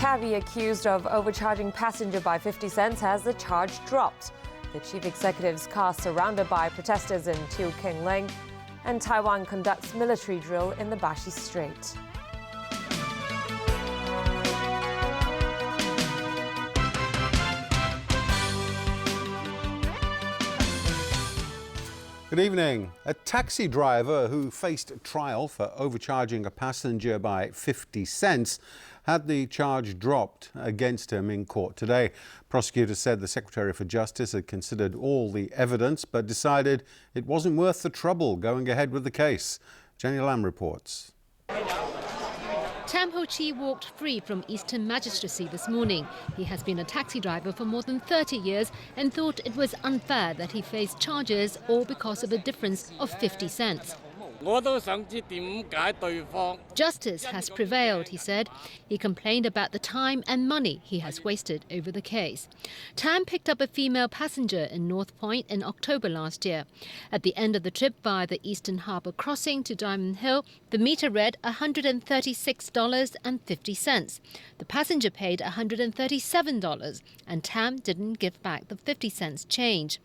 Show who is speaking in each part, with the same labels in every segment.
Speaker 1: Cabbie accused of overcharging passenger by 50 cents has the charge dropped. The chief executive's car surrounded by protesters in Tiohtià:ke, and Taiwan conducts military drill in the Bashi Strait.
Speaker 2: Good evening. A taxi driver who faced trial for overcharging a passenger by 50 cents had the charge dropped against him in court today. Prosecutors said the Secretary for Justice had considered all the evidence but decided it wasn't worth the trouble going ahead with the case. Jenny Lam reports.
Speaker 3: Tam Ho-chi walked free from Eastern Magistracy this morning. He has been a taxi driver for more than 30 years and thought it was unfair that he faced charges all because of a difference of 50 cents. Justice has prevailed, he said. He complained about the time and money he has wasted over the case. Tam picked up a female passenger in North Point in October last year. At the end of the trip via the Eastern Harbour crossing to Diamond Hill, the meter read $136.50. The passenger paid $137, and Tam didn't give back the 50 cents change.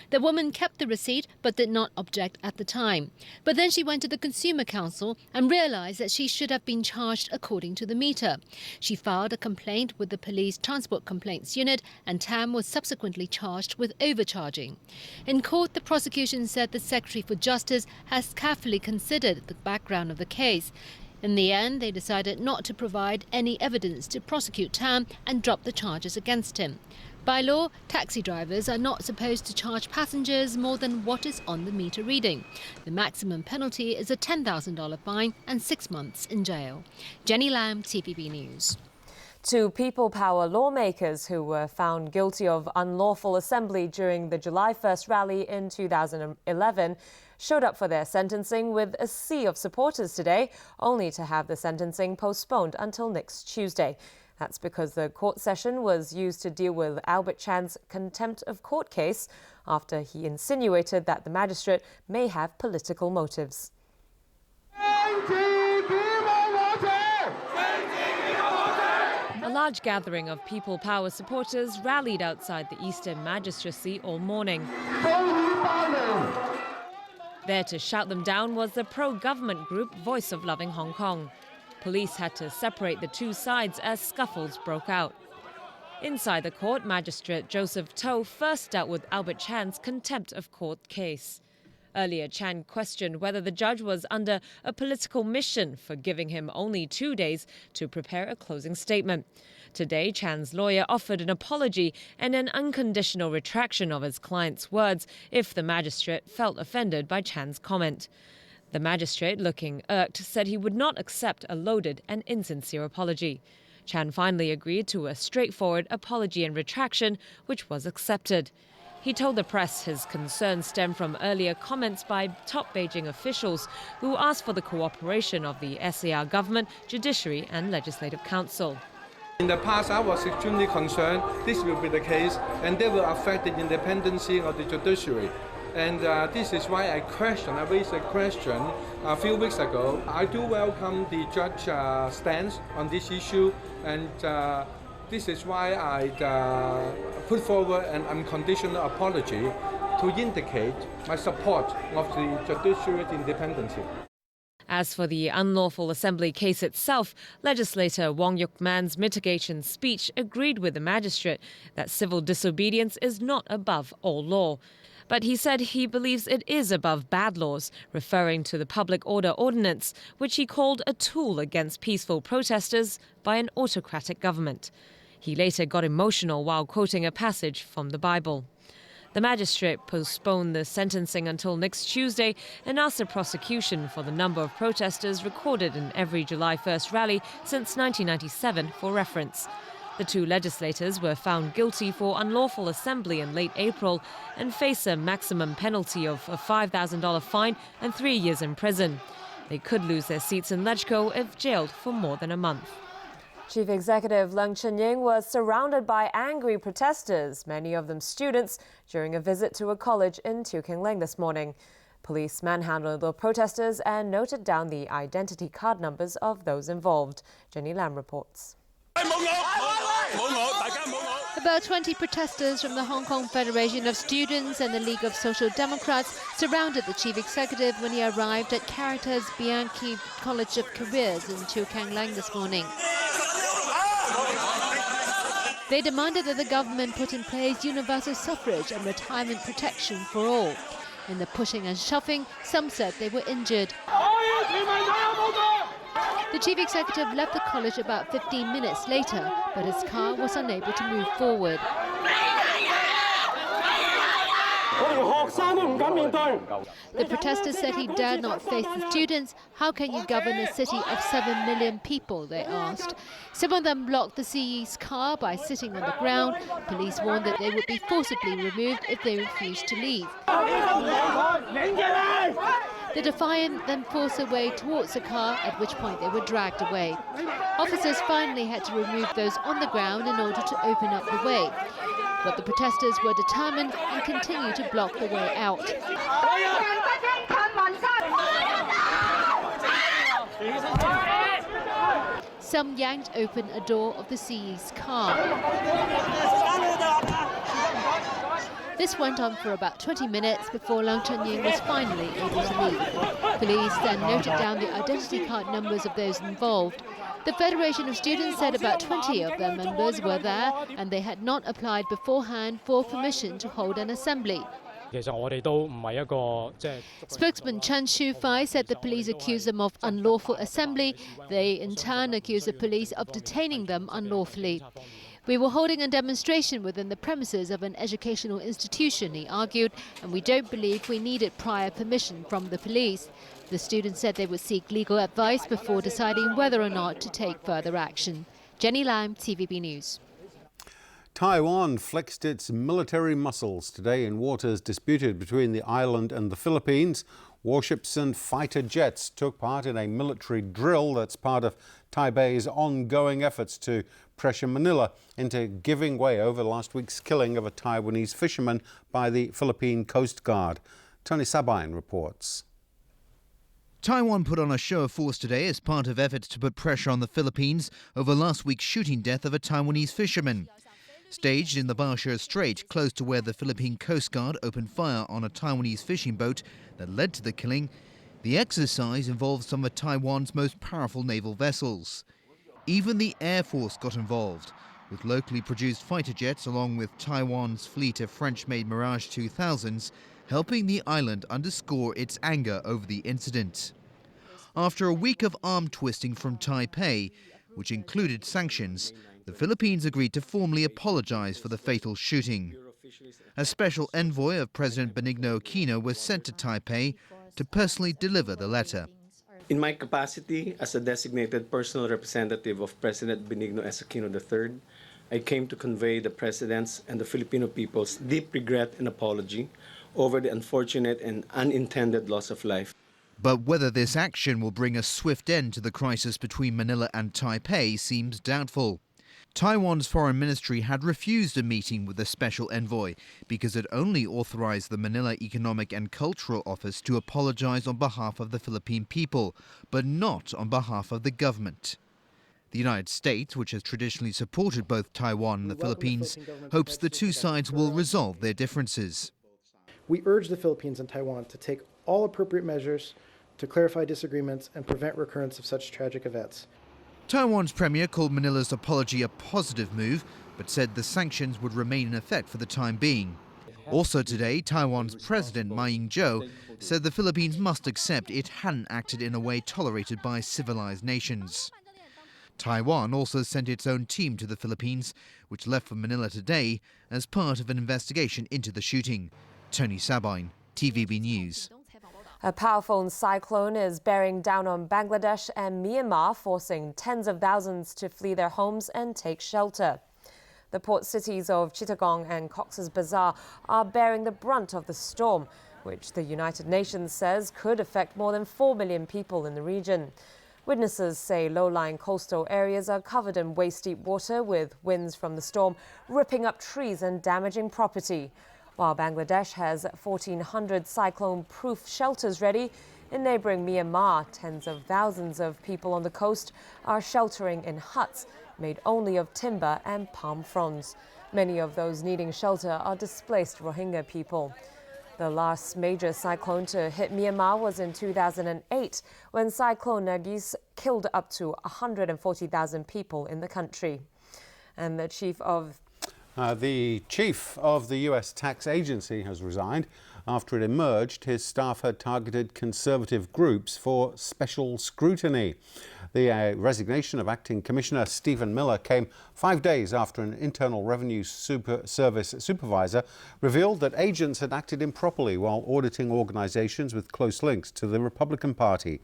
Speaker 3: The woman kept the receipt but did not object at the time. But then she went to the Consumer Council and realised that she should have been charged according to the meter. She filed a complaint with the Police Transport Complaints Unit, and Tam was subsequently charged with overcharging. In court, the prosecution said the Secretary for Justice has carefully considered the background of the case. In the end, they decided not to provide any evidence to prosecute Tam and drop the charges against him. By law, taxi drivers are not supposed to charge passengers more than what is on the meter reading. The maximum penalty is a $10,000 fine and 6 months in jail. Jenny Lam, TVB News.
Speaker 1: Two People Power lawmakers who were found guilty of unlawful assembly during the July 1st rally in 2011 showed up for their sentencing with a sea of supporters today, only to have the sentencing postponed until next Tuesday. That's because the court session was used to deal with Albert Chan's contempt of court case after he insinuated that the magistrate may have political motives.
Speaker 4: A large gathering of People Power supporters rallied outside the Eastern Magistracy all morning. There to shout them down was the pro-government group Voice of Loving Hong Kong. Police had to separate the two sides as scuffles broke out. Inside the court, Magistrate Joseph To first dealt with Albert Chan's contempt of court case. Earlier, Chan questioned whether the judge was under a political mission for giving him only 2 days to prepare a closing statement. Today, Chan's lawyer offered an apology and an unconditional retraction of his client's words if the magistrate felt offended by Chan's comment. The magistrate, looking irked, said he would not accept a loaded and insincere apology. Chan finally agreed to a straightforward apology and retraction, which was accepted. He told the press his concerns stem from earlier comments by top Beijing officials who asked for the cooperation of the SAR government, judiciary and legislative council.
Speaker 5: In the past, I was extremely concerned this will be the case and they will affect the independence of the judiciary. And this is why I raised a question a few weeks ago. I do welcome the judge's stance on this issue, and this is why I put forward an unconditional apology to indicate my support of the judiciary's independence.
Speaker 4: As for the unlawful assembly case itself, legislator Wong Yuk-man's mitigation speech agreed with the magistrate that civil disobedience is not above all law. But he said he believes it is above bad laws, referring to the Public Order Ordinance, which he called a tool against peaceful protesters by an autocratic government. He later got emotional while quoting a passage from the Bible. The magistrate postponed the sentencing until next Tuesday and asked the prosecution for the number of protesters recorded in every July 1st rally since 1997 for reference. The two legislators were found guilty for unlawful assembly in late April and face a maximum penalty of a $5,000 fine and 3 years in prison. They could lose their seats in LegCo if jailed for more than a month.
Speaker 1: Chief Executive Leung Chun-ying was surrounded by angry protesters, many of them students, during a visit to a college in Tiohtià:ke this morning. Police manhandled the protesters and noted down the identity card numbers of those involved. Jenny Lam reports.
Speaker 3: About 20 protesters from the Hong Kong Federation of Students and the League of Social Democrats surrounded the chief executive when he arrived at Caritas Bianchi College of Careers in Chiu Kang Lang this morning. They demanded that the government put in place universal suffrage and retirement protection for all. In the pushing and shoving, some said they were injured. The chief executive left the college about 15 minutes later, but his car was unable to move forward. The protesters said he dared not face the students. How can you govern a city of 7 million people, they asked. Some of them blocked the CE's car by sitting on the ground. Police warned that they would be forcibly removed if they refused to leave. The defiant then forced their way towards the car, at which point they were dragged away. Officers finally had to remove those on the ground in order to open up the way. But the protesters were determined and continued to block the way out. Some yanked open a door of the CE's car. This went on for about 20 minutes before Leung Chun-ying was finally able to leave. Police then noted down the identity card numbers of those involved. The Federation of Students said about 20 of their members were there and they had not applied beforehand for permission to hold an assembly. Spokesman Chen Shufai said the police accused them of unlawful assembly. They in turn accused the police of detaining them unlawfully. We were holding a demonstration within the premises of an educational institution, he argued, and we don't believe we needed prior permission from the police. The students said they would seek legal advice before deciding whether or not to take further action. Jenny Lam, TVB News.
Speaker 2: Taiwan flexed its military muscles today in waters disputed between the island and the Philippines. Warships and fighter jets took part in a military drill that's part of Taipei's ongoing efforts to pressure Manila into giving way over last week's killing of a Taiwanese fisherman by the Philippine Coast Guard. Tony Sabine reports.
Speaker 6: Taiwan put on a show of force today as part of efforts to put pressure on the Philippines over last week's shooting death of a Taiwanese fisherman. Staged in the Baosha Strait, close to where the Philippine Coast Guard opened fire on a Taiwanese fishing boat that led to the killing, the exercise involved some of Taiwan's most powerful naval vessels. Even the Air Force got involved, with locally produced fighter jets along with Taiwan's fleet of French-made Mirage 2000s helping the island underscore its anger over the incident. After a week of arm twisting from Taipei, which included sanctions, the Philippines agreed to formally apologize for the fatal shooting. A special envoy of President Benigno Aquino was sent to Taipei to personally deliver the letter.
Speaker 7: In my capacity as a designated personal representative of President Benigno Aquino III, I came to convey the President's and the Filipino people's deep regret and apology over the unfortunate and unintended loss of life.
Speaker 6: But whether this action will bring a swift end to the crisis between Manila and Taipei seems doubtful. Taiwan's foreign ministry had refused a meeting with the special envoy because it only authorized the Manila Economic and Cultural Office to apologize on behalf of the Philippine people, but not on behalf of the government. The United States, which has traditionally supported both Taiwan and the Philippines, hopes the two sides will resolve their differences.
Speaker 8: We urge the Philippines and Taiwan to take all appropriate measures to clarify disagreements and prevent recurrence of such tragic events.
Speaker 6: Taiwan's premier called Manila's apology a positive move, but said the sanctions would remain in effect for the time being. Also today, Taiwan's President Ma Ying-jeou said the Philippines must accept it hadn't acted in a way tolerated by civilized nations. Taiwan also sent its own team to the Philippines, which left for Manila today as part of an investigation into the shooting. Tony Sabine, TVB News.
Speaker 1: A powerful cyclone is bearing down on Bangladesh and Myanmar, forcing tens of thousands to flee their homes and take shelter. The port cities of Chittagong and Cox's Bazar are bearing the brunt of the storm, which the United Nations says could affect more than 4 million people in the region. Witnesses say low-lying coastal areas are covered in waist-deep water, with winds from the storm ripping up trees and damaging property. While Bangladesh has 1,400 cyclone-proof shelters ready, in neighbouring Myanmar, tens of thousands of people on the coast are sheltering in huts made only of timber and palm fronds. Many of those needing shelter are displaced Rohingya people. The last major cyclone to hit Myanmar was in 2008, when Cyclone Nargis killed up to 140,000 people in the country. And the chief of the U.S. tax agency has resigned. After it emerged, his staff had targeted conservative groups for special scrutiny. The resignation of Acting Commissioner Stephen Miller came 5 days after an Internal Revenue Service supervisor revealed that agents had acted improperly while auditing organizations with close links to the Republican Party.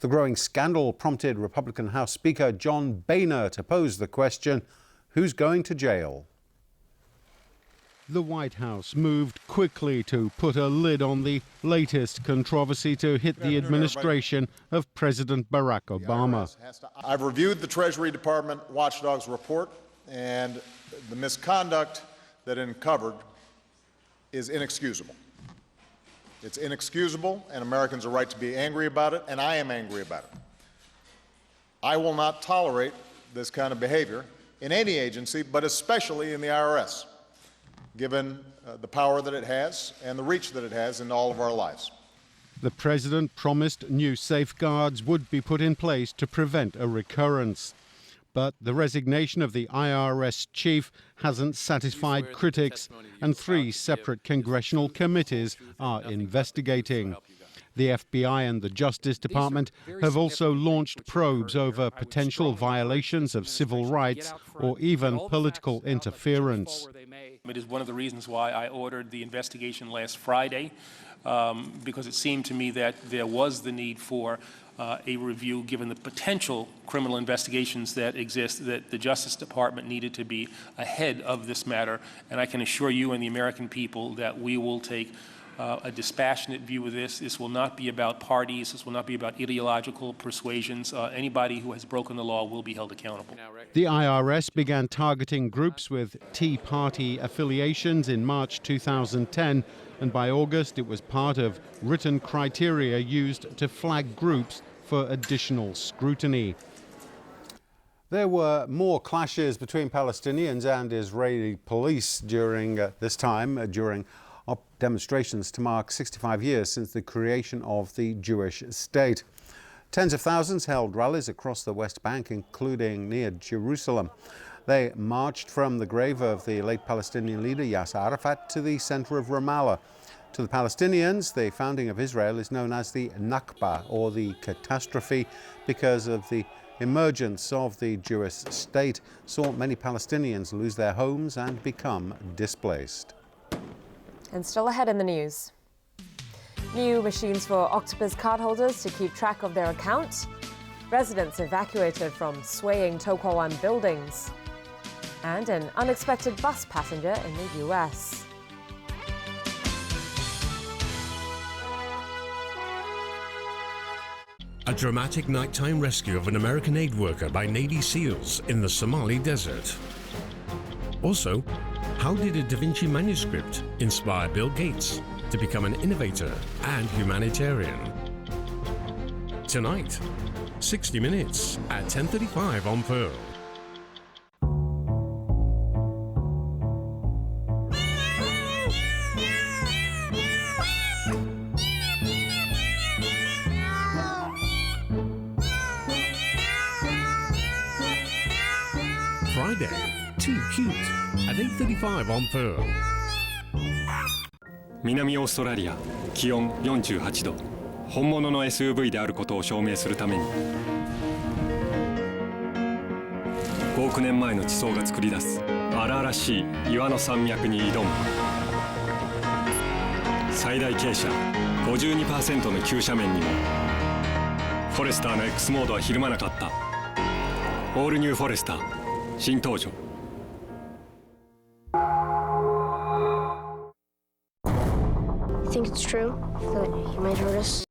Speaker 1: The growing scandal prompted Republican House Speaker John Boehner to pose the question, who's going to jail? The White House moved quickly to put a lid on the latest controversy to hit the administration of President Barack Obama.
Speaker 9: I've reviewed the Treasury Department watchdog's report, and the misconduct that it uncovered is inexcusable. It's inexcusable, and Americans are right to be angry about it, and I am angry about it. I will not tolerate this kind of behavior in any agency, but especially in the IRS. Given the power that it has and the reach that it has in all of our lives.
Speaker 2: The president promised new safeguards would be put in place to prevent a recurrence. But the resignation of the IRS chief hasn't satisfied critics, and 3 separate congressional committees are investigating. The FBI and the Justice Department have also launched probes over potential violations of civil rights or even political interference.
Speaker 10: It is one of the reasons why I ordered the investigation last Friday, because it seemed to me that there was the need for a review, given the potential criminal investigations that exist, that the Justice Department needed to be ahead of this matter. And I can assure you and the American people that we will take a dispassionate view of this. This will not be about parties. This will not be about ideological persuasions. Anybody who has broken the law will be held accountable.
Speaker 2: The IRS began targeting groups with Tea Party affiliations in March 2010, and by August it was part of written criteria used to flag groups for additional scrutiny. There were more clashes between Palestinians and Israeli police during this time, during demonstrations to mark 65 years since the creation of the Jewish state. Tens of thousands held rallies across the West Bank, including near Jerusalem. They marched from the grave of the late Palestinian leader Yasser Arafat to the center of Ramallah. To the Palestinians, the founding of Israel is known as the Nakba, or the catastrophe, because of the emergence of the Jewish state saw many Palestinians lose their homes and become displaced.
Speaker 1: And still ahead in the news. New machines for Octopus cardholders to keep track of their accounts. Residents evacuated from swaying Tokwawan buildings. And an unexpected bus passenger in the US.
Speaker 11: A dramatic nighttime rescue of an American aid worker by Navy SEALs in the Somali desert. Also, how did a Da Vinci manuscript inspire Bill Gates to become an innovator and humanitarian? Tonight, 60 Minutes at 10:35 on Pearl. Friday, Too Cute at 8:35 on Pearl.
Speaker 12: 南オーストラリア、気温48度。本物の SUV であることを証明するために5億年前の地層が作り出す荒々しい岩の山脈に挑む。最大傾斜 52% の急斜面にもフォレスターの X モードはひるまなかった。オールニューフォレスター新登場。
Speaker 13: You think it's true that he might hurt us?